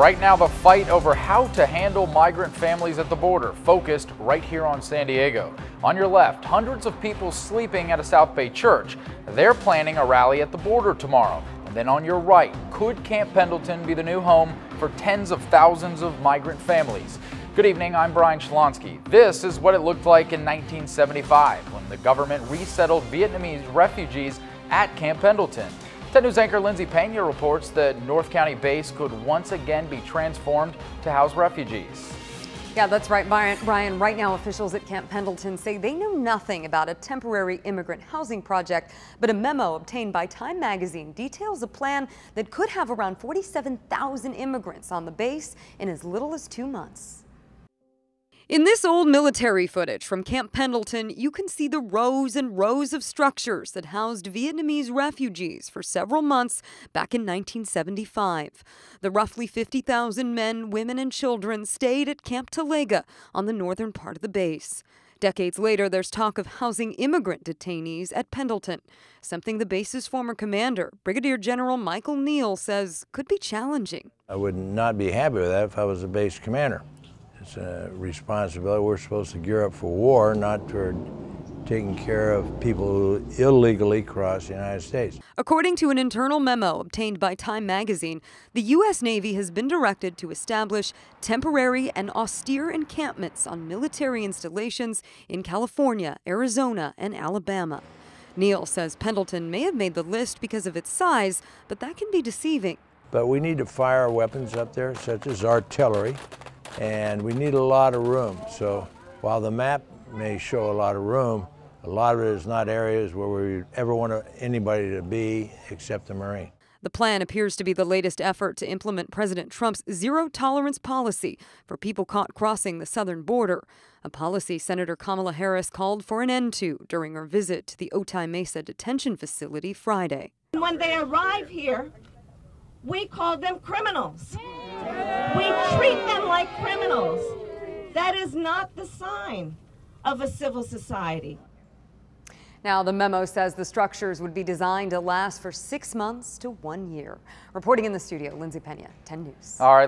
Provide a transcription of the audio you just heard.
Right now, the fight over how to handle migrant families at the border, focused right here on San Diego. On your left, hundreds of people sleeping at a South Bay church. They're planning a rally at the border tomorrow. And then on your right, could Camp Pendleton be the new home for tens of thousands of migrant families? Good evening, I'm Brian Shalonsky. This is what it looked like in 1975 when the government resettled Vietnamese refugees at Camp Pendleton. 10 News anchor Lindsay Pena reports that North County base could once again be transformed to house refugees. Yeah, that's right, Brian. Right now, officials at Camp Pendleton say they know nothing about a temporary immigrant housing project, but a memo obtained by Time magazine details a plan that could have around 47,000 immigrants on the base in as little as 2 months. In this old military footage from Camp Pendleton, you can see the rows and rows of structures that housed Vietnamese refugees for several months back in 1975. The roughly 50,000 men, women, and children stayed at Camp Talega on the northern part of the base. Decades later, there's talk of housing immigrant detainees at Pendleton, something the base's former commander, Brigadier General Michael Neal, says could be challenging. I would not be happy with that if I was a base commander. It's a responsibility. We're supposed to gear up for war, not for taking care of people who illegally cross the United States. According to an internal memo obtained by Time magazine, the U.S. Navy has been directed to establish temporary and austere encampments on military installations in California, Arizona, and Alabama. Neal says Pendleton may have made the list because of its size, but that can be deceiving. But we need to fire weapons up there, such as artillery, and we need a lot of room. So while the map may show a lot of room, a lot of it is not areas where we ever want anybody to be except the Marine. The plan appears to be the latest effort to implement President Trump's zero-tolerance policy for people caught crossing the southern border, a policy Senator Kamala Harris called for an end to during her visit to the Otay Mesa detention facility Friday. When they arrive here, we call them criminals. We treat them like criminals. That is not the sign of a civil society. Now, the memo says the structures would be designed to last for 6 months to 1 year. Reporting in the studio, Lindsay Pena, 10 News. All right.